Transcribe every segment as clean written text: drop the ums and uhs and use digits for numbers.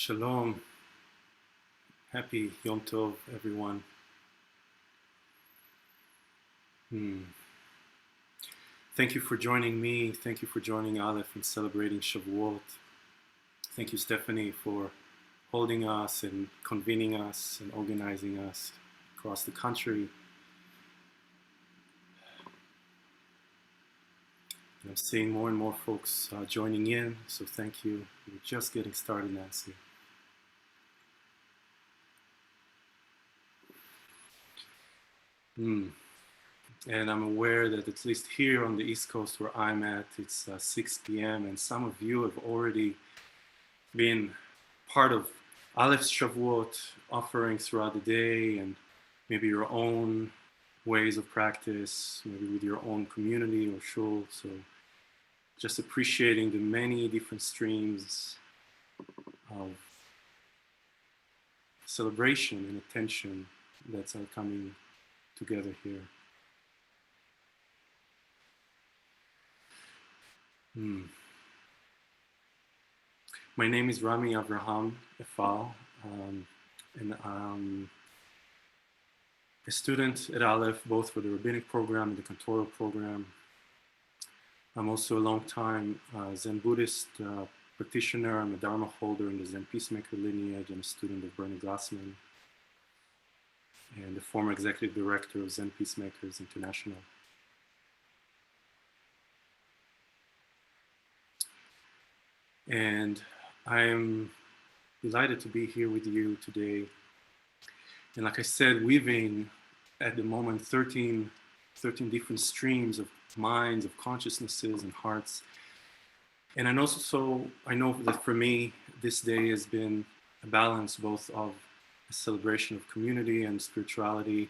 Shalom. Happy Yom Tov, everyone. Thank you for joining me. Thank you for joining Aleph in celebrating Shavuot. Thank you, Stephanie, for holding us and convening us and organizing us across the country. I'm seeing more and more folks joining in, so thank you. We're just getting started, Nancy. And I'm aware that at least here on the East Coast where I'm at, it's 6 p.m. and some of you have already been part of Aleph's Shavuot offerings throughout the day, and maybe your own ways of practice, maybe with your own community or shul. So just appreciating the many different streams of celebration and attention that's coming together here. My name is Rami Avraham Efal, and I'm a student at Aleph, both for the rabbinic program and the cantorial program. I'm also a long-time Zen Buddhist practitioner. I'm a Dharma holder in the Zen Peacemaker lineage and a student of Bernie Glassman, and the former executive director of Zen Peacemakers International. And I'm delighted to be here with you today. And like I said, weaving at the moment 13 different streams of minds, of consciousnesses and hearts. And I know that for me, this day has been a balance both of a celebration of community and spirituality,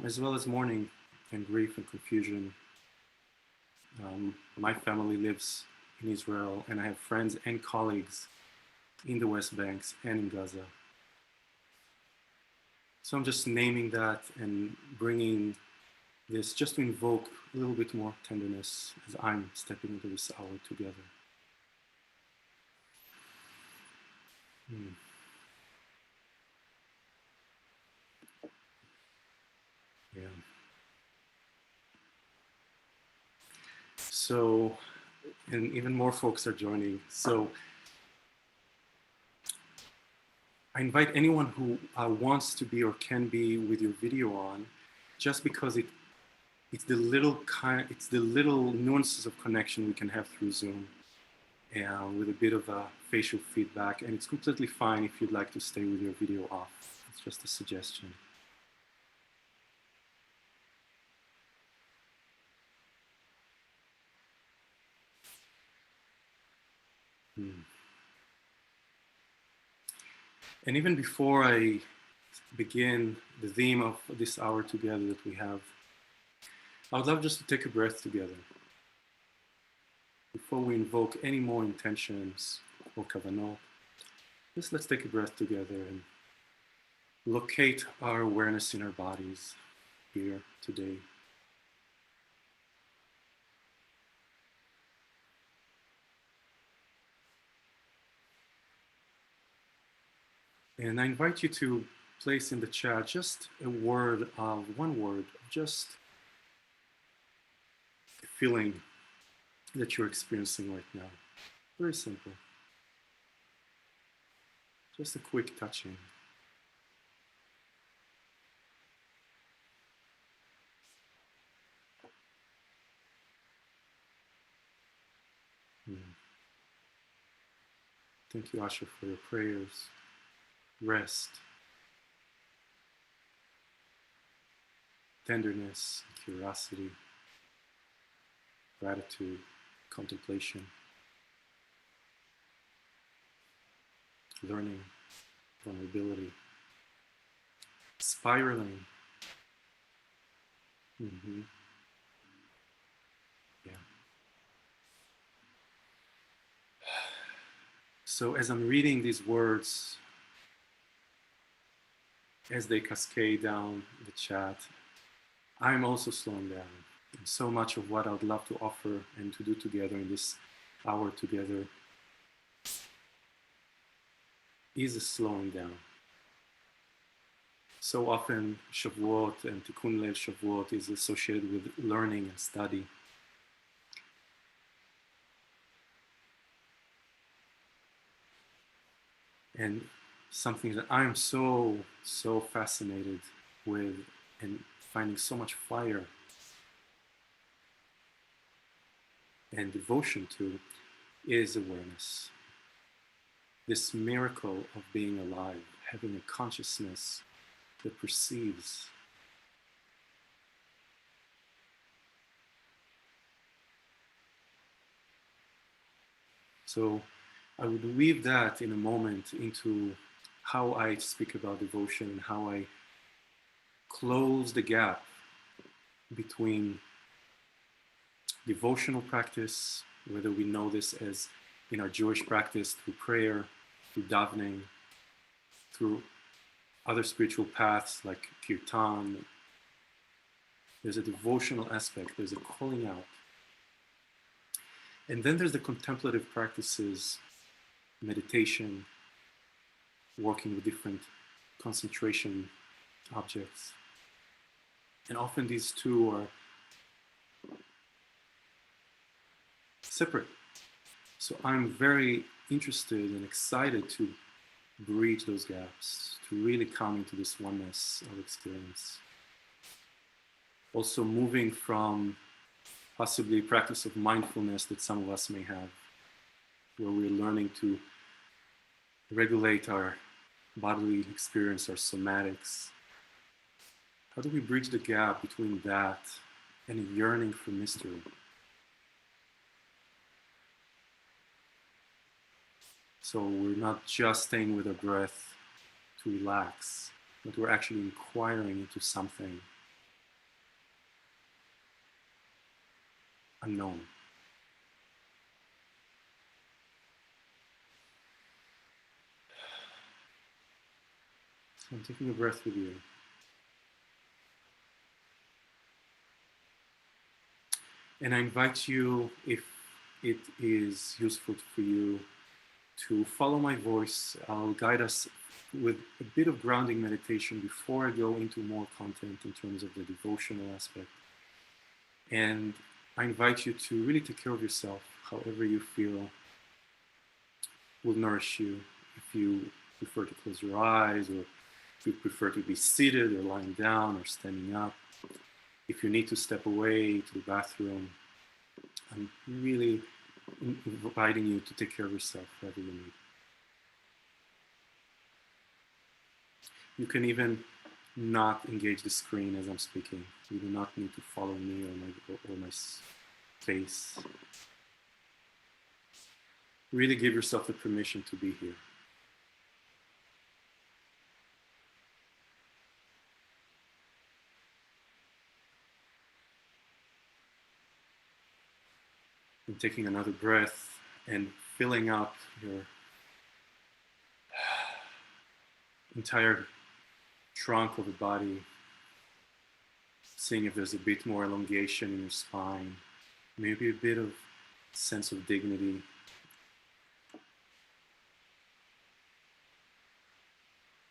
as well as mourning and grief and confusion. My family lives in Israel, and I have friends and colleagues in the West Banks and in Gaza. So I'm just naming that and bringing this just to invoke a little bit more tenderness as I'm stepping into this hour together. Yeah. So, and even more folks are joining. So I invite anyone who wants to be or can be with your video on, just because it's the little nuances of connection we can have through Zoom, and with a bit of a facial feedback. And it's completely fine if you'd like to stay with your video off. It's just a suggestion. And even before I begin the theme of this hour together that we have, I would love just to take a breath together before we invoke any more intentions or kavanot. Just let's take a breath together and locate our awareness in our bodies here today. And I invite you to place in the chat just one word of just a feeling that you're experiencing right now. Very simple. Just a quick touching. Thank you, Asher, for your prayers. Rest, tenderness, curiosity, gratitude, contemplation, learning, vulnerability, spiraling. Yeah. So as I'm reading these words, as they cascade down the chat, I'm also slowing down. And so much of what I'd love to offer and to do together in this hour together is a slowing down. So often Shavuot and Tikkun Leil Shavuot is associated with learning and study. And something that I'm so fascinated with and finding so much fire and devotion to is awareness. This miracle of being alive, having a consciousness that perceives. So I would weave that in a moment into how I speak about devotion and how I close the gap between devotional practice, whether we know this as in our Jewish practice through prayer, through davening, through other spiritual paths like kirtan. There's a devotional aspect, there's a calling out. And then there's the contemplative practices, meditation, working with different concentration objects. And often these two are separate. So I'm very interested and excited to bridge those gaps, to really come into this oneness of experience. Also moving from possibly practice of mindfulness that some of us may have, where we're learning to regulate our bodily experience, our somatics. How do we bridge the gap between that and a yearning for mystery? So we're not just staying with our breath to relax, but we're actually inquiring into something unknown. So I'm taking a breath with you. And I invite you, if it is useful for you, to follow my voice. I'll guide us with a bit of grounding meditation before I go into more content in terms of the devotional aspect. And I invite you to really take care of yourself, however you feel will nourish you. If you prefer to close your eyes, or if you prefer to be seated or lying down or standing up, if you need to step away to the bathroom, I'm really inviting you to take care of yourself, whatever you need. You can even not engage the screen as I'm speaking. You do not need to follow me or my face. Really give yourself the permission to be here. And taking another breath and filling up your entire trunk of the body, seeing if there's a bit more elongation in your spine, maybe a bit of sense of dignity.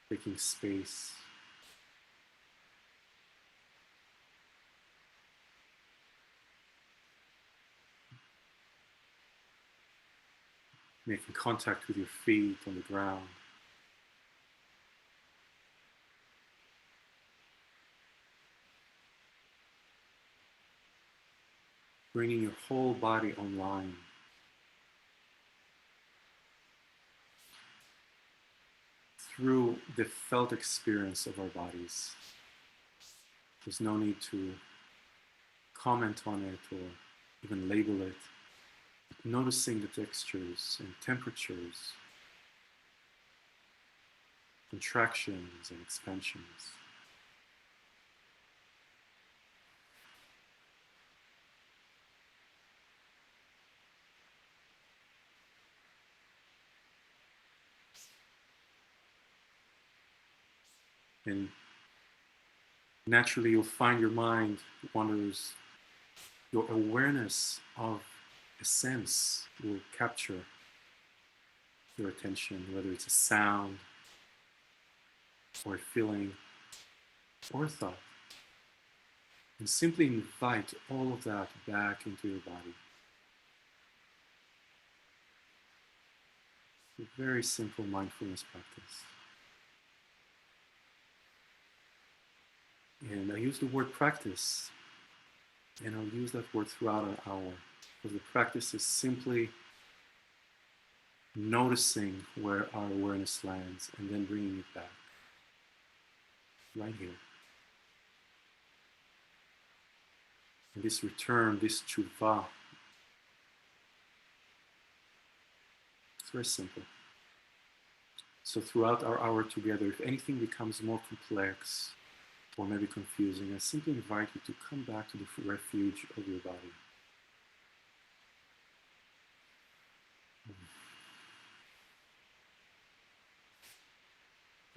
Taking space. Making contact with your feet on the ground. Bringing your whole body online. Through the felt experience of our bodies. There's no need to comment on it or even label it. Noticing the textures and temperatures, contractions and expansions. And naturally you'll find your mind wanders. Your awareness of a sense will capture your attention, whether it's a sound or a feeling or a thought. And simply invite all of that back into your body. A very simple mindfulness practice. And I use the word practice, and I'll use that word throughout an hour, because the practice is simply noticing where our awareness lands and then bringing it back, right here. And this return, this tshuva, it's very simple. So throughout our hour together, if anything becomes more complex or maybe confusing, I simply invite you to come back to the refuge of your body.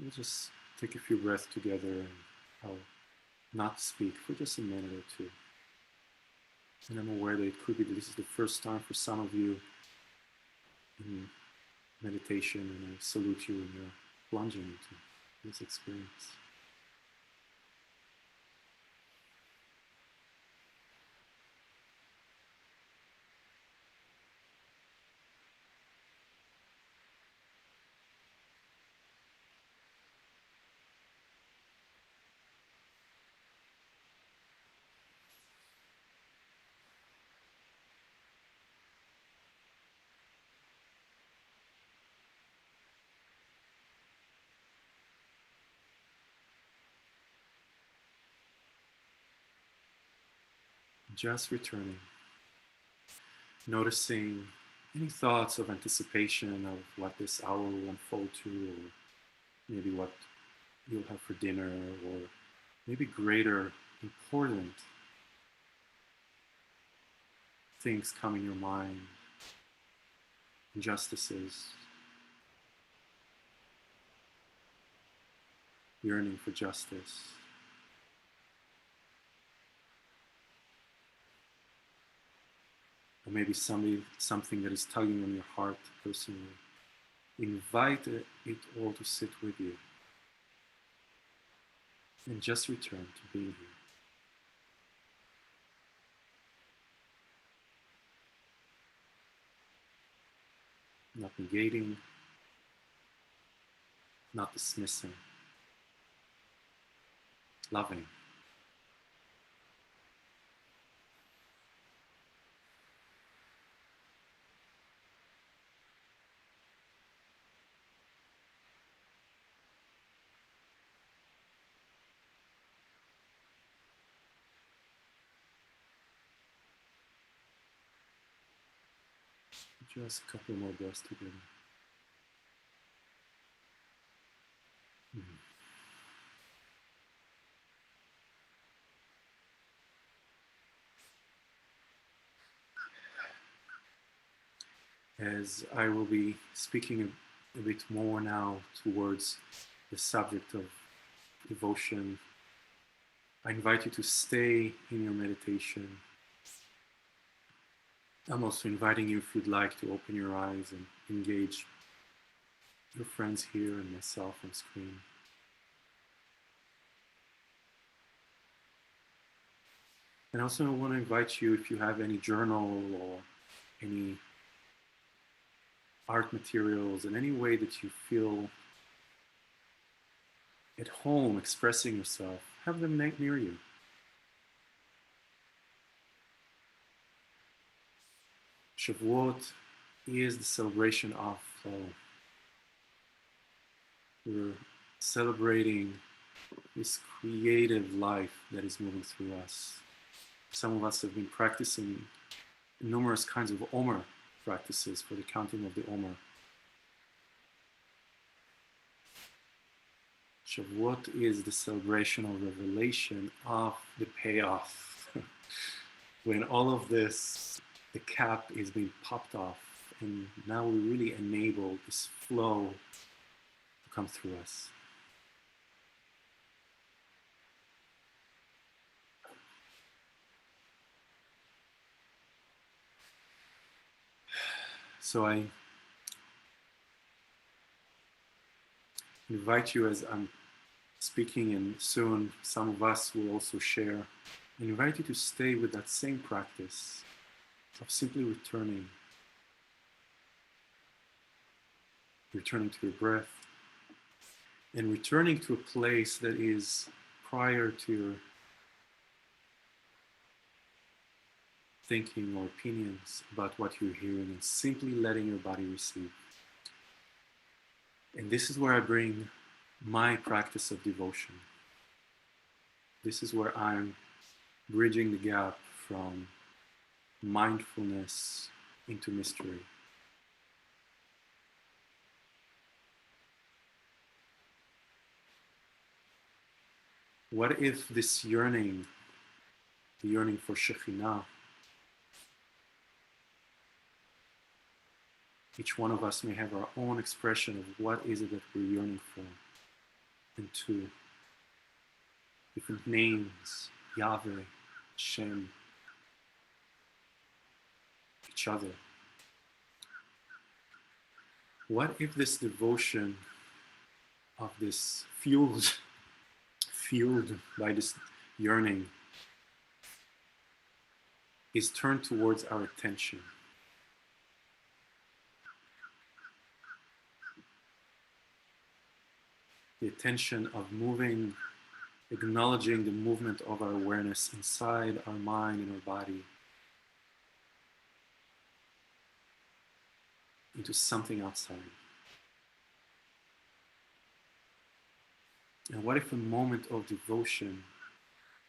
We'll just take a few breaths together, and I'll not speak for just a minute or two. And I'm aware that it could be that this is the first time for some of you in meditation, and I salute you when you're plunging into this experience. Just returning, noticing any thoughts of anticipation of what this hour will unfold to, or maybe what you'll have for dinner, or maybe greater, important things come in your mind, injustices, yearning for justice. or maybe something that is tugging on your heart personally. Invite it all to sit with you and just return to being here. Not negating, not dismissing, loving. Just a couple more breaths together. Mm-hmm. As I will be speaking a bit more now towards the subject of devotion, I invite you to stay in your meditation. I'm also inviting you, if you'd like, to open your eyes and engage your friends here and myself on screen. And also I want to invite you, if you have any journal or any art materials in any way that you feel at home expressing yourself, have them near you. Shavuot is the celebration of flow. We're celebrating this creative life that is moving through us. Some of us have been practicing numerous kinds of Omer practices for the counting of the Omer. Shavuot is the celebration or revelation of the payoff. When all of this, the cap is being popped off, and now we really enable this flow to come through us. So I invite you, as I'm speaking, and soon some of us will also share, I invite you to stay with that same practice of simply returning to your breath, and returning to a place that is prior to your thinking or opinions about what you're hearing, and simply letting your body receive. And this is where I bring my practice of devotion. This is where I'm bridging the gap from mindfulness into mystery. What if this yearning, the yearning for Shekhinah, each one of us may have our own expression of what is it that we're yearning for, and to different names, Yahweh, Shem, each other. What if this devotion of this fueled by this yearning, is turned towards our attention? The attention of moving, acknowledging the movement of our awareness inside our mind and our body into something outside. And what if a moment of devotion,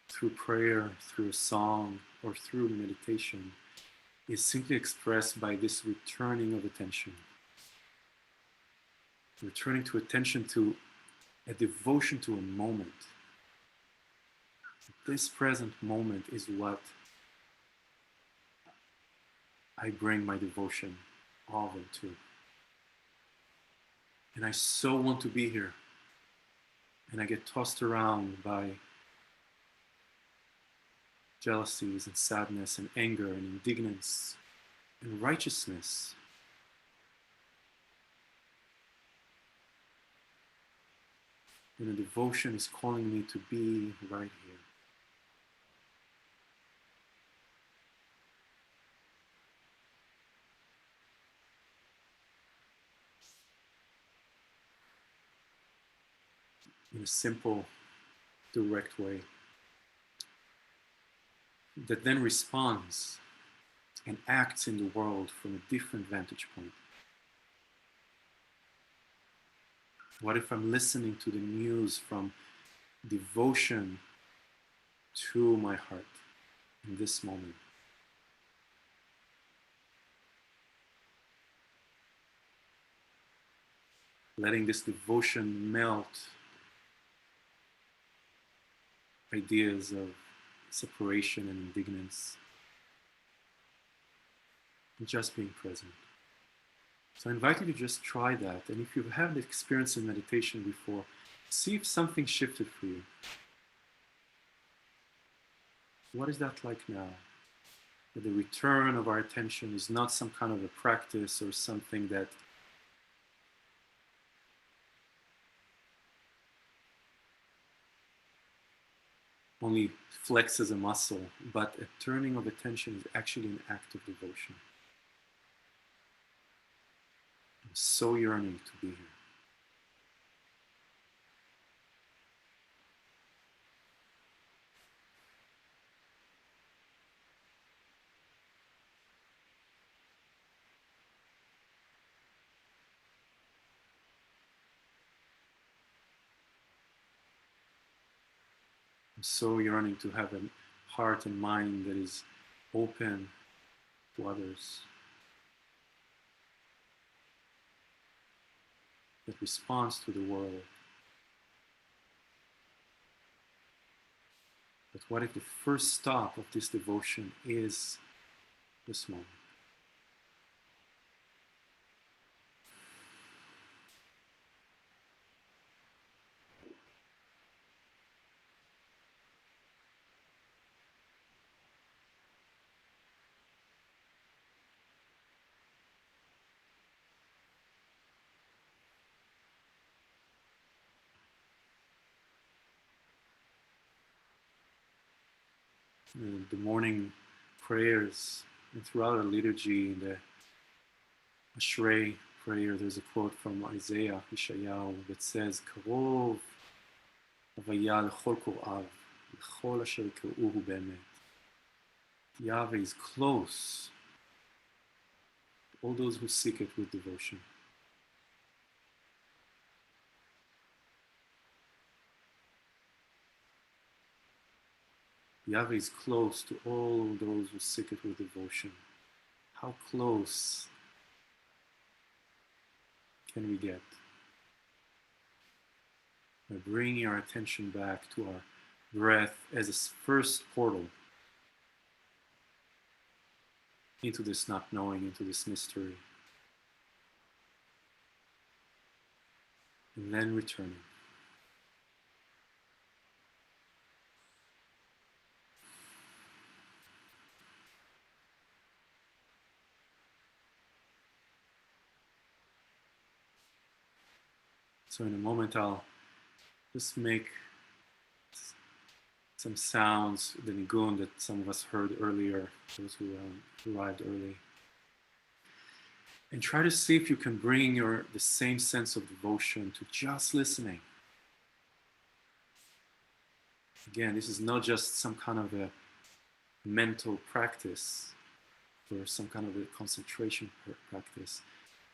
through prayer, through a song, or through meditation, is simply expressed by this returning of attention? Returning to attention, to a devotion to a moment. This present moment is what I bring my devotion all into. And I so want to be here. And I get tossed around by jealousies and sadness and anger and indignance and righteousness. And the devotion is calling me to be right here. In a simple, direct way that then responds and acts in the world from a different vantage point. What if I'm listening to the news from devotion to my heart in this moment? Letting this devotion melt ideas of separation and indignance, and just being present. So I invite you to just try that. And if you've had the experience in meditation before, see if something shifted for you. What is that like now? That the return of our attention is not some kind of a practice or something that only flexes a muscle, but a turning of attention is actually an act of devotion. I'm so yearning to be here. I'm so yearning to have a heart and mind that is open to others, that responds to the world. But what if the first stop of this devotion is this moment? The morning prayers and throughout our liturgy, in the Ashrei prayer, there's a quote from Isaiah, Yeshayahu, that says, Karov Havaya l'chol korav, l'chol asher kir'uhu be'emet. Yahweh is close to all those who seek it with devotion. Yahweh is close to all those who seek it with devotion. How close can we get? By bringing our attention back to our breath as a first portal into this not knowing, into this mystery. And then returning. So in a moment I'll just make some sounds, the nigun that some of us heard earlier, those who arrived early. And try to see if you can bring the same sense of devotion to just listening. Again, this is not just some kind of a mental practice or some kind of a concentration practice,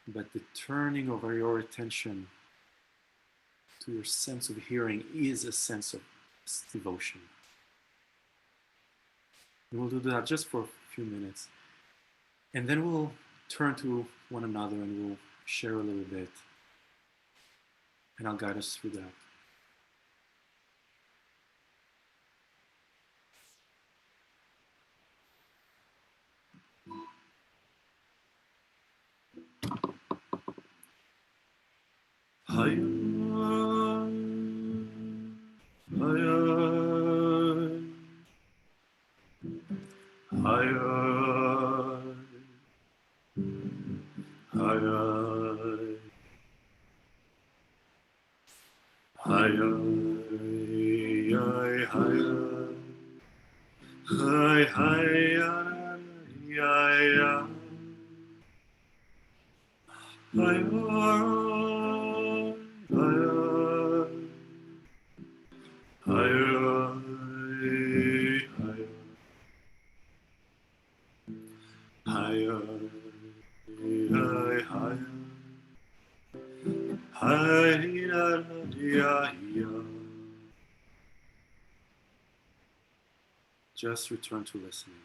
but the turning of your attention to your sense of hearing is a sense of devotion. And we'll do that just for a few minutes. And then we'll turn to one another and we'll share a little bit. And I'll guide us through that. Just return to listening.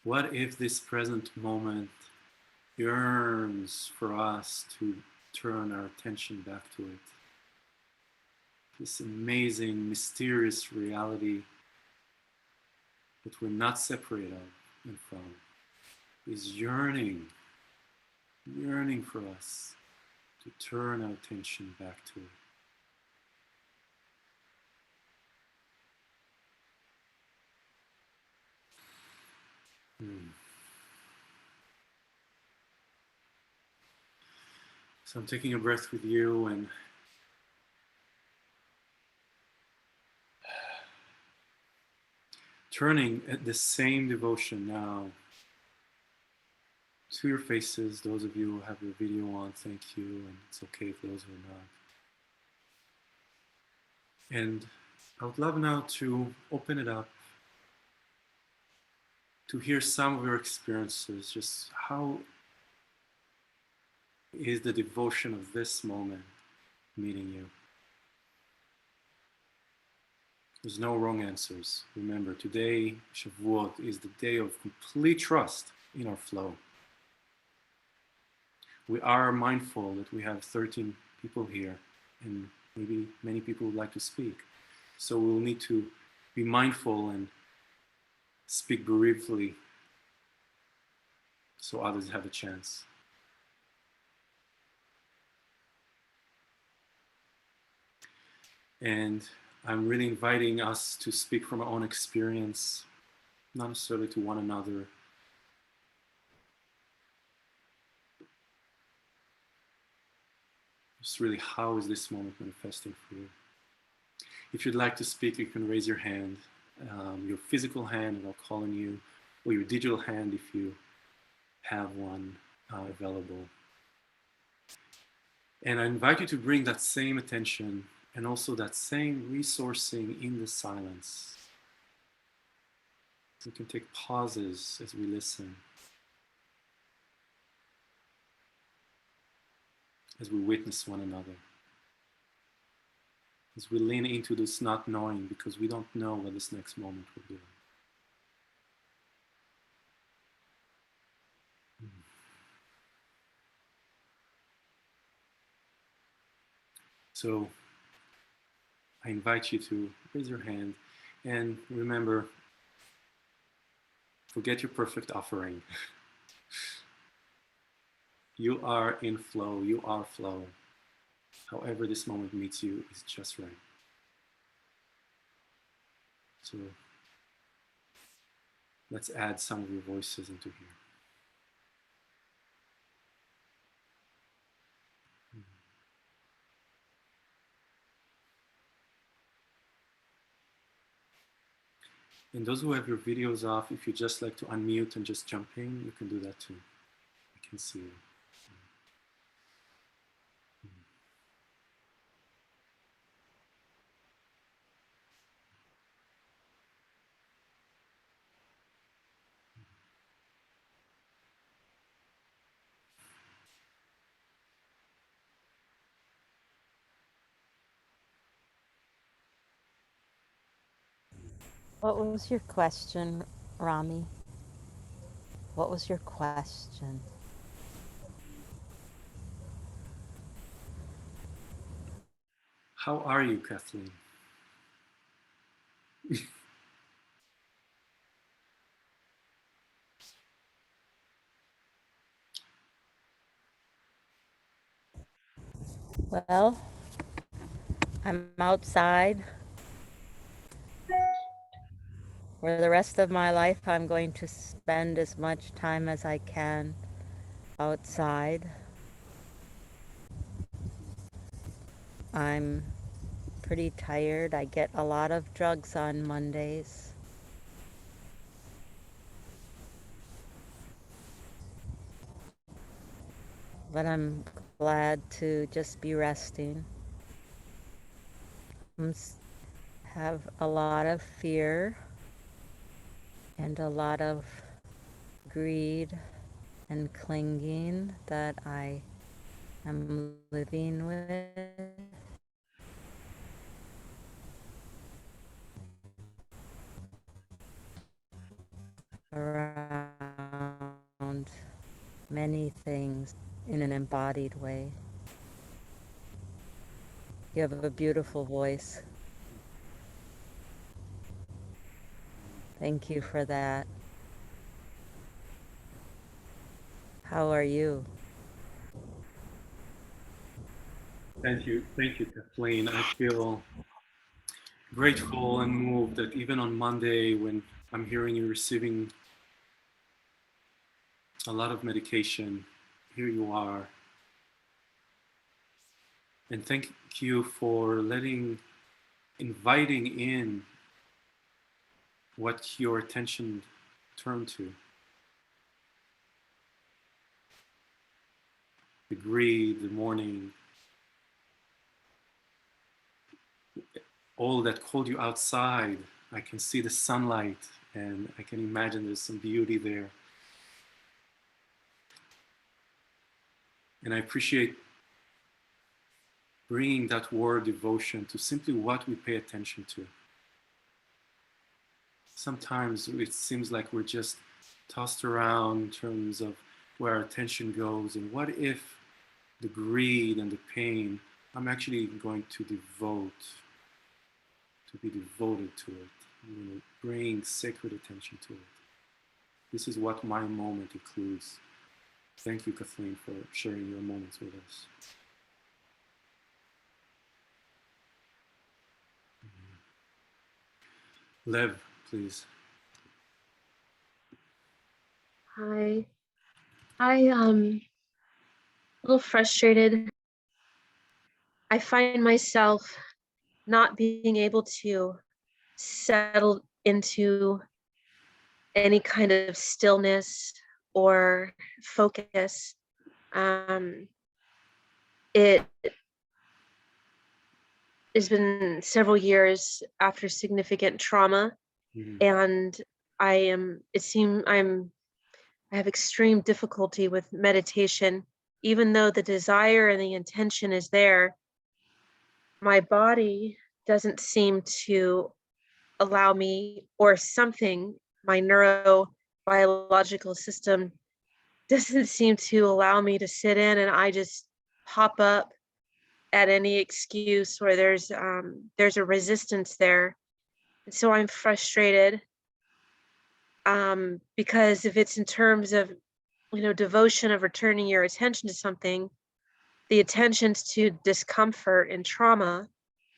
What if this present moment yearns for us to turn our attention back to it? This amazing, mysterious reality that we're not separate of and from is yearning for us to turn our attention back to it. So I'm taking a breath with you and turning at the same devotion now to your faces. Those of you who have your video on, thank you, and it's okay if those who are not. And I would love now to open it up to hear some of your experiences. Just how is the devotion of this moment meeting you? There's no wrong answers. Remember, today, Shavuot, is the day of complete trust in our flow. We are mindful that we have 13 people here, and maybe many people would like to speak. So we'll need to be mindful and speak briefly so others have a chance. And I'm really inviting us to speak from our own experience, not necessarily to one another. Just really, how is this moment manifesting for you? If you'd like to speak, you can raise your hand, your physical hand, and I'll call on you, or your digital hand if you have one available. And I invite you to bring that same attention and also that same resourcing in the silence. We can take pauses as we listen. as we witness one another, as we lean into this not knowing because we don't know what this next moment will do. So I invite you to raise your hand and remember, forget your perfect offering. You are in flow, you are flow. However this moment meets you is just right. So let's add some of your voices into here. And those who have your videos off, if you just like to unmute and just jump in, you can do that too. I can see you. What was your question, Rami? What was your question? How are you, Kathleen? Well, I'm outside. For the rest of my life, I'm going to spend as much time as I can outside. I'm pretty tired. I get a lot of drugs on Mondays. But I'm glad to just be resting. I have a lot of fear and a lot of greed and clinging that I am living with. Around many things in an embodied way. You have a beautiful voice. Thank you for that. How are you? Thank you, Kathleen. I feel grateful and moved that even on Monday, when I'm hearing you receiving a lot of medication, here you are. And thank you for inviting in what your attention turned to. The greed, the mourning, all that called you outside. I can see the sunlight and I can imagine there's some beauty there. And I appreciate bringing that word devotion to simply what we pay attention to. Sometimes it seems like we're just tossed around in terms of where our attention goes, and what if the greed and the pain, I'm actually going to be devoted to it. I'm going to bring sacred attention to it. This is what my moment includes. Thank you, Kathleen, for sharing your moments with us. Lev, please. Hi. A little frustrated. I find myself not being able to settle into any kind of stillness or focus. It has been several years after significant trauma, and I have extreme difficulty with meditation. even though the desire and the intention is there, my body doesn't seem to allow me, or something, my neurobiological system doesn't seem to allow me to sit in, and I just pop up at any excuse where there's a resistance there. And so I'm frustrated, because if it's in terms of, devotion of returning your attention to something, the attention's to discomfort and trauma,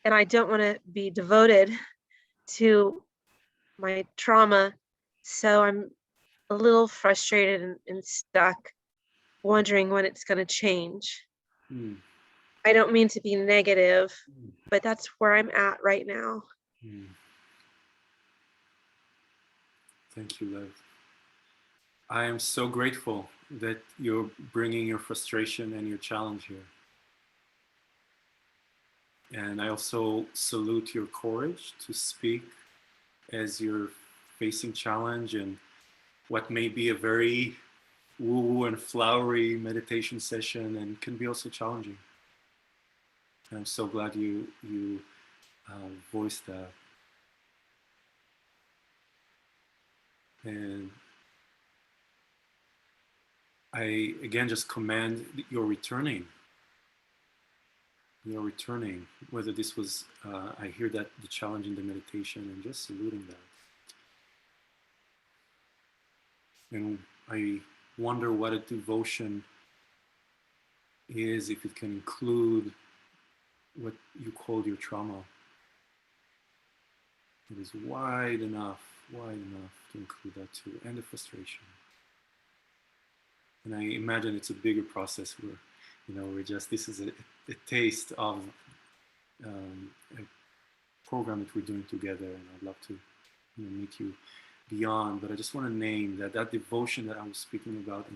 and I don't want to be devoted to my trauma. So I'm a little frustrated and stuck, wondering when it's going to change. Mm. I don't mean to be negative, but that's where I'm at right now. Mm. Thank you, Lev. I am so grateful that you're bringing your frustration and your challenge here. And I also salute your courage to speak as you're facing challenge and what may be a very woo-woo and flowery meditation session, and can be also challenging. And I'm so glad you voiced that. And I again just commend your returning. You're returning, whether this was, I hear that the challenge in the meditation, and just saluting that. And I wonder what a devotion is, if it can include what you called your trauma. It is wide enough to include that too, and the frustration. And I imagine it's a bigger process where, this is a taste of a program that we're doing together, and I'd love to meet you beyond. But I just want to name that devotion that I was speaking about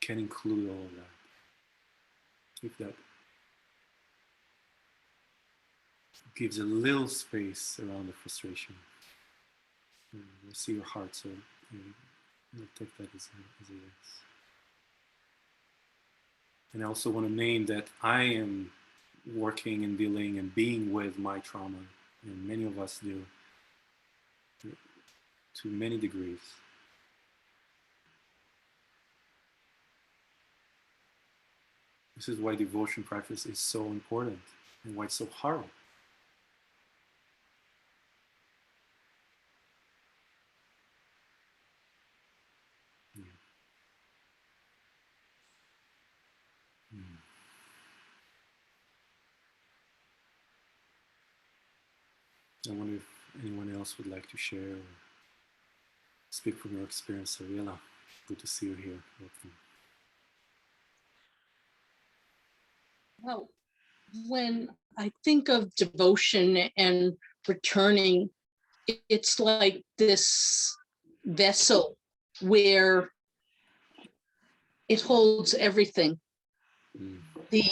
can include all of that. If that gives a little space around the frustration. I see your heart, so I'll take that as a yes. And I also want to name that I am working and dealing and being with my trauma, and many of us do, to many degrees. This is why devotion practice is so important, and why it's so hard. I wonder if anyone else would like to share or speak from your experience. Ariella, good to see you here. Welcome. Well, when I think of devotion and returning, it's like this vessel where it holds everything. The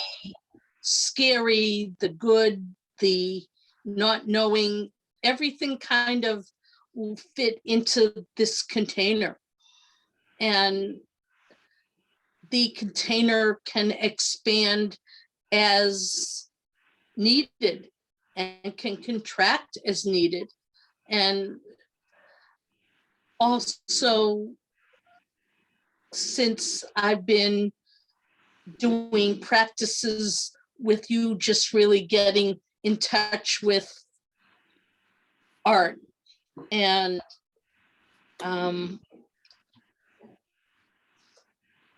scary, the good, the not knowing, everything kind of will fit into this container. And the container can expand as needed and can contract as needed. And also, since I've been doing practices with you, just really getting in touch with art and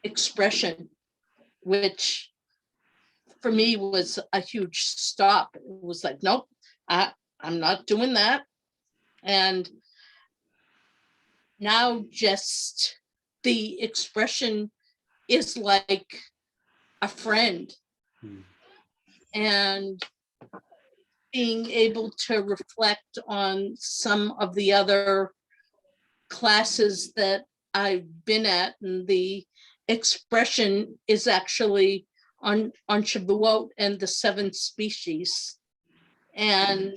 expression, which for me was a huge stop. It was like, nope, I'm not doing that. And now just the expression is like a friend. And being able to reflect on some of the other classes that I've been at, and the expression is actually on Shavuot and the 7 species. And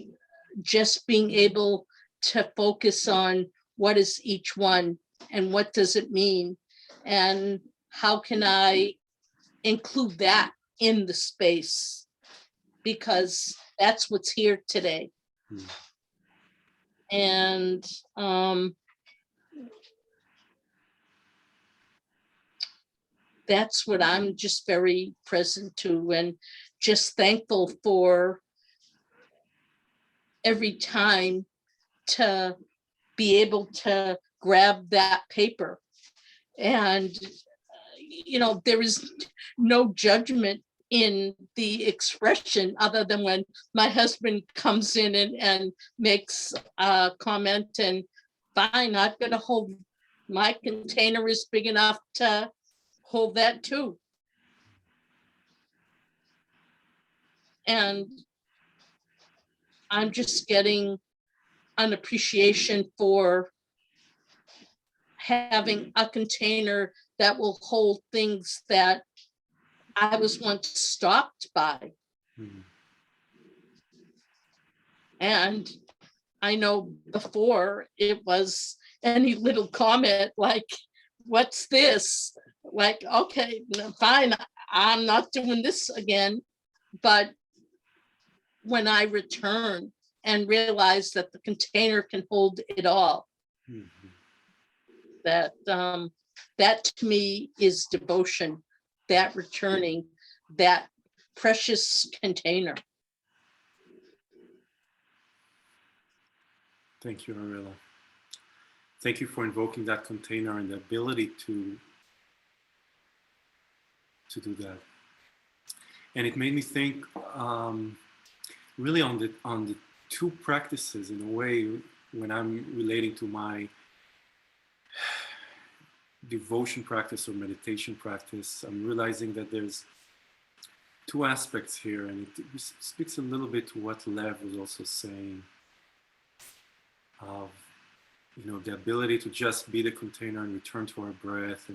just being able to focus on what is each one and what does it mean, and how can I include that in the space, because that's what's here today. Mm. And that's what I'm just very present to, and just thankful for every time to be able to grab that paper. And, there is no judgment in the expression, other than when my husband comes in and makes a comment, and fine, I'm going to hold, my container is big enough to hold that too. And I'm just getting an appreciation for having a container that will hold things that I was once stopped by. Mm. And I know before it was any little comment like, what's this? Like, okay, no, fine, I'm not doing this again. But when I return and realize that the container can hold it all, Mhm. that to me is devotion, that returning that precious container. Thank you, Ariella. Thank you for invoking that container and the ability to do that. And it made me think really on the two practices in a way when I'm relating to my devotion practice or meditation practice. I'm realizing that there's two aspects here, and it speaks a little bit to what Lev was also saying of the ability to just be the container and return to our breath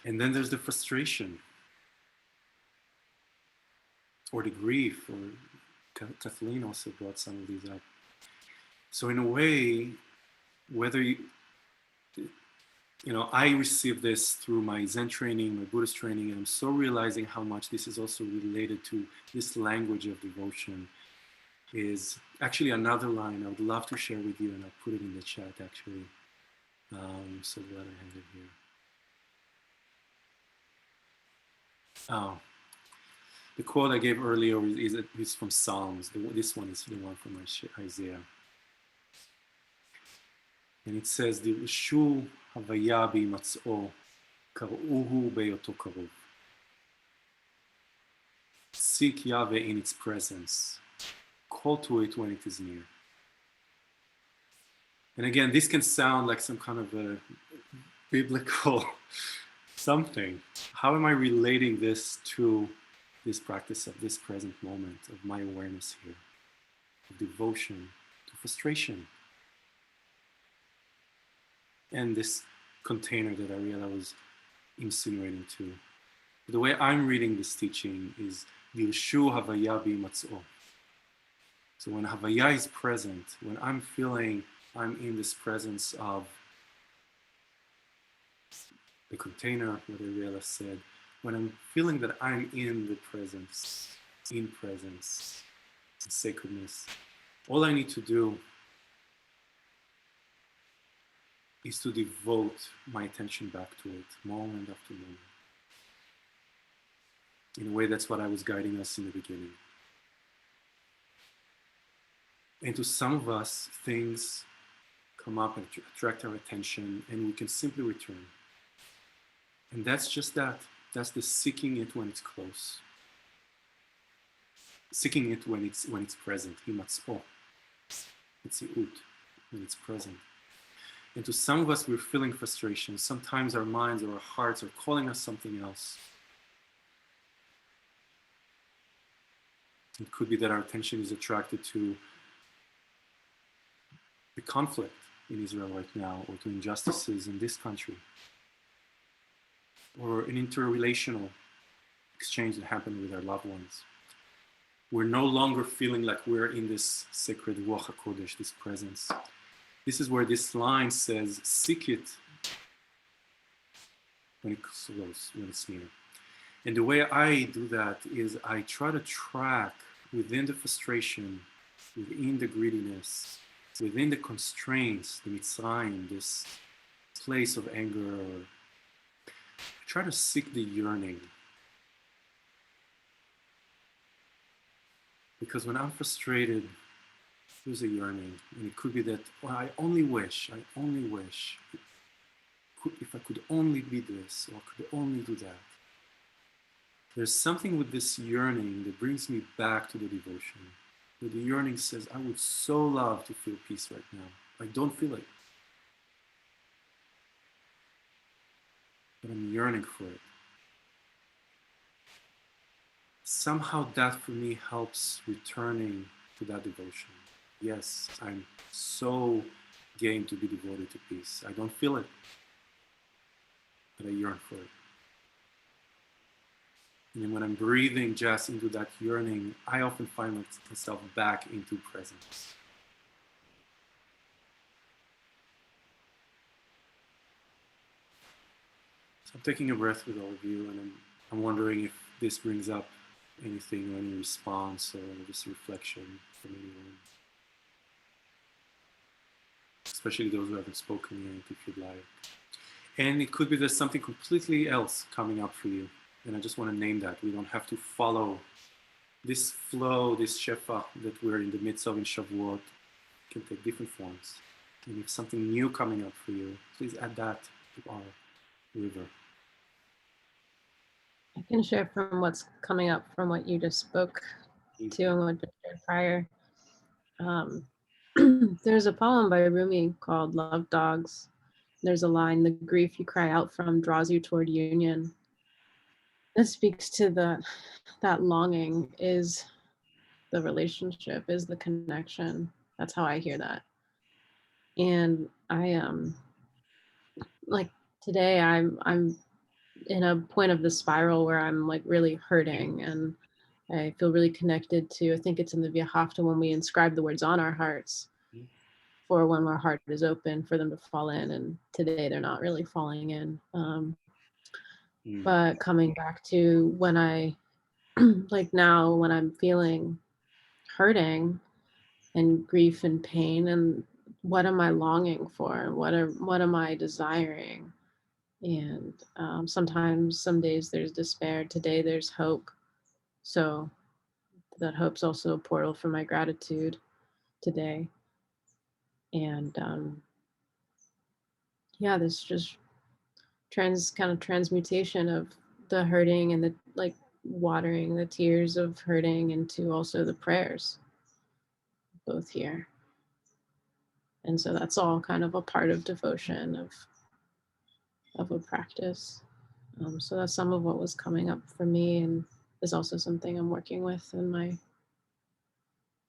and then there's the frustration or the grief, or Kathleen also brought some of these up. So in a way, whether I received this through my Zen training, my Buddhist training, and I'm so realizing how much this is also related to this language of devotion, is actually another line I would love to share with you, and I'll put it in the chat actually. So glad I have it here. Oh, the quote I gave earlier is from Psalms. This one is the one from Isaiah. And it says, "Dirshu havaya b'imatz'o, kar'uhu beyoto karov." Seek Yahweh in its presence. Call to it when it is near. And again, this can sound like some kind of a biblical something. How am I relating this to this practice of this present moment, of my awareness here, of devotion to frustration? And this container that Ariella was insinuating to. The way I'm reading this teaching is Dirshu havaya b'imatz'o. So when havaya is present, when I'm feeling I'm in this presence of the container, what Ariella said, when I'm feeling that I'm in the presence, in sacredness, all I need to do is to devote my attention back to it, moment after moment. In a way, that's what I was guiding us in the beginning. And to some of us, things come up and attract our attention, and we can simply return. And that's just that. That's the seeking it when it's close. Seeking it when it's present. Himatz'o. It's Yi'ut, when it's present. And to some of us, we're feeling frustration. Sometimes our minds or our hearts are calling us something else. It could be that our attention is attracted to the conflict in Israel right now, or to injustices in this country, or an interrelational exchange that happened with our loved ones. We're no longer feeling like we're in this sacred Ruach HaKodesh, this presence. This is where this line says, seek it when it's close, when it's near. And the way I do that is I try to track within the frustration, within the greediness, within the constraints, the mitzrayim, this place of anger. I try to seek the yearning. Because when I'm frustrated, there's a yearning. And it could be that, well, I only wish, if I could only be this, or could only do that. There's something with this yearning that brings me back to the devotion. Where the yearning says, I would so love to feel peace right now. I don't feel it. But I'm yearning for it. Somehow that for me helps returning to that devotion. Yes, I'm so game to be devoted to peace. I don't feel it, but I yearn for it. And then when I'm breathing just into that yearning, I often find myself back into presence. So I'm taking a breath with all of you, and I'm wondering if this brings up anything or any response or just reflection from anyone. Especially those who haven't spoken yet, if you'd like. And it could be there's something completely else coming up for you. And I just want to name that. We don't have to follow this flow, this shefa that we're in the midst of in Shavuot. It can take different forms. And if something new coming up for you, please add that to our river. I can share from what's coming up from what you just spoke to and what you shared prior. There's a poem by Rumi called Love Dogs. There's a line, the grief you cry out from draws you toward union. That speaks to that longing is the relationship, is the connection. That's how I hear that. And I like today I'm in a point of the spiral where I'm like really hurting, and I feel really connected to, I think it's in the V'ahavta when we inscribe the words on our hearts for when our heart is open for them to fall in, and today they're not really falling in. But coming back to when I, like now when I'm feeling hurting and grief and pain, and what am I longing for? What am I desiring? And sometimes, some days there's despair. Today there's hope. So that hope's also a portal for my gratitude today. And yeah, this just kind of transmutation of the hurting and the like watering the tears of hurting into also the prayers, both here. And so that's all kind of a part of devotion, of a practice. So that's some of what was coming up for me, and is also something I'm working with in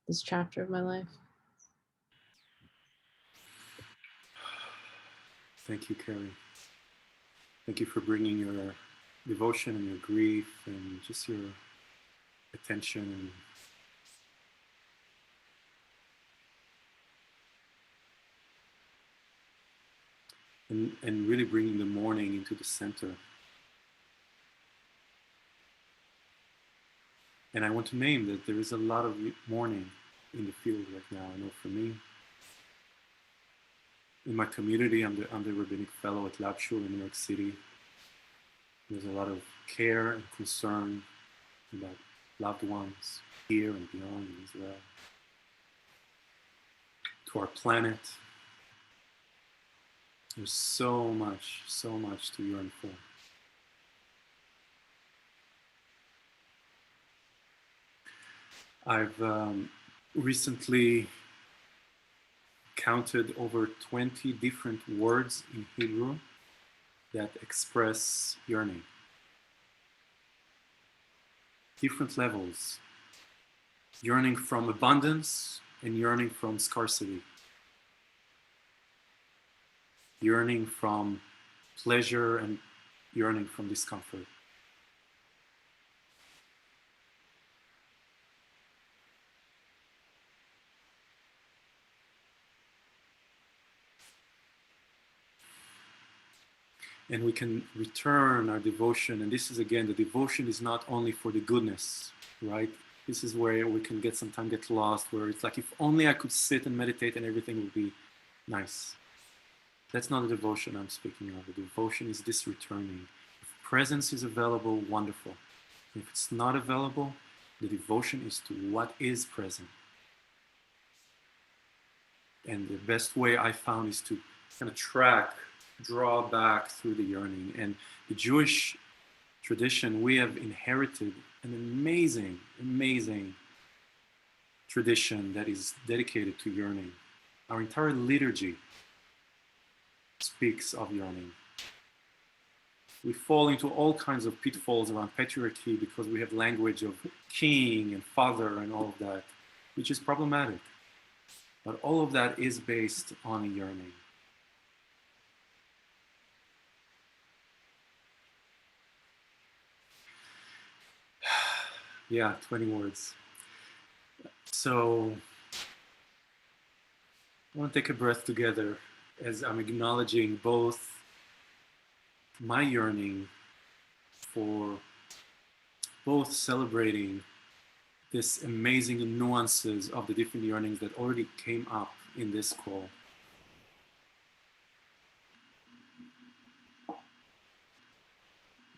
this chapter of my life. Thank you, Carrie. Thank you for bringing your devotion and your grief and just your attention and really bringing the mourning into the center. And I want to name that there is a lot of mourning in the field right now. I know for me, in my community, I'm the rabbinic fellow at Lab Shul in New York City. There's a lot of care and concern about loved ones here and beyond in Israel, to our planet. There's so much to yearn for. I've recently counted over 20 different words in Hebrew that express yearning. Different levels. Yearning from abundance and yearning from scarcity. Yearning from pleasure and yearning from discomfort. and we can return our devotion. And this is, again, the devotion is not only for the goodness, right? This is where we can sometimes get lost, where it's like, if only I could sit and meditate and everything would be nice. That's not the devotion I'm speaking of. The devotion is this returning. If presence is available, wonderful. If it's not available, the devotion is to what is present. And the best way I found is to kind of draw back through the yearning. And the Jewish tradition, we have inherited an amazing, amazing tradition that is dedicated to yearning. Our entire liturgy speaks of yearning. We fall into all kinds of pitfalls around patriarchy because we have language of king and father and all of that, which is problematic. But all of that is based on a yearning. Yeah, 20 words. So I want to take a breath together as I'm acknowledging both my yearning for both celebrating this amazing nuances of the different yearnings that already came up in this call.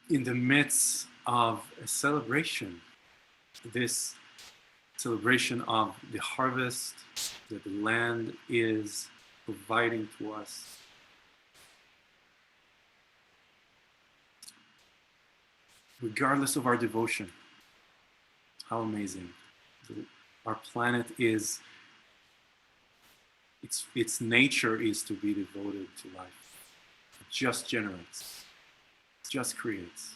In the midst of a celebration, this celebration of the harvest that the land is providing to us. Regardless of our devotion, how amazing. Our planet is, its nature is to be devoted to life. It just generates, it just creates.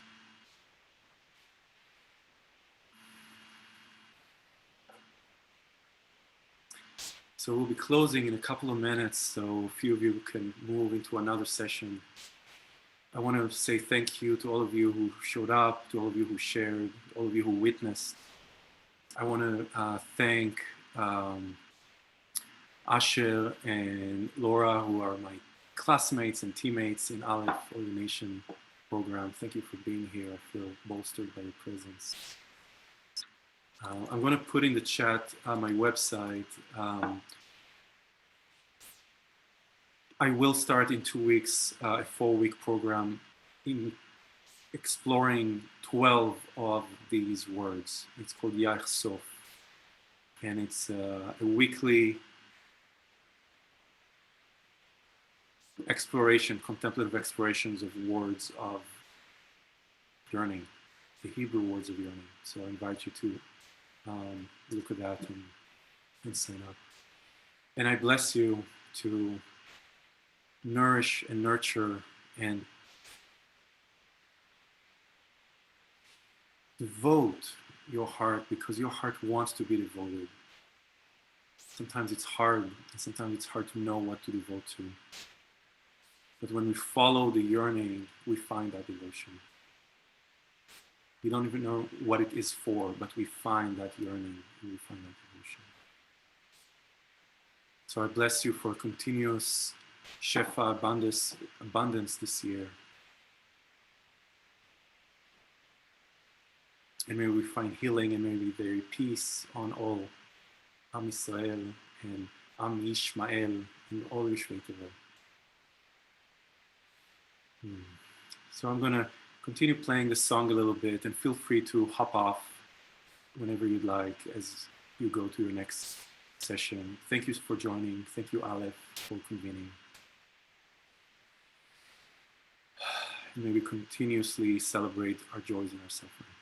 So we'll be closing in a couple of minutes, so a few of you can move into another session. I want to say thank you to all of you who showed up, to all of you who shared, all of you who witnessed. I want to thank Asher and Laura, who are my classmates and teammates in Aleph Ordination Program. Thank you for being here. I feel bolstered by your presence. I'm going to put in the chat my website. I will start in 2 weeks a 4-week program in exploring 12 of these words. It's called Yach Sof, and it's a weekly exploration, contemplative explorations of words of yearning, the Hebrew words of yearning. So I invite you to look at that and sign up. And I bless you to nourish and nurture and devote your heart, because your heart wants to be devoted. Sometimes it's hard, and sometimes it's hard to know what to devote to. But when we follow the yearning, we find that devotion. We don't even know what it is for, but we find that yearning and we find that devotion. So I bless you for continuous Shefa abundance this year. And may we find healing, and may we be peace on all Am Israel and Am Yishmael and all Yishvei Tevel. So I'm going to continue playing the song a little bit, and feel free to hop off whenever you'd like as you go to your next session. Thank you for joining. Thank you, Aleph, for convening. And may we continuously celebrate our joys and our suffering.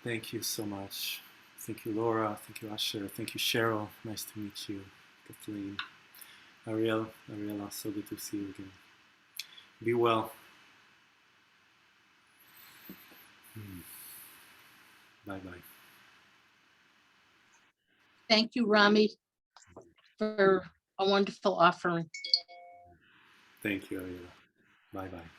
Thank you so much. Thank you, Laura. Thank you, Asher. Thank you, Cheryl. Nice to meet you. Kathleen. Ariella, so good to see you again. Be well. Bye-bye. Thank you, Rami, for a wonderful offering. Thank you, Ariella. Bye-bye.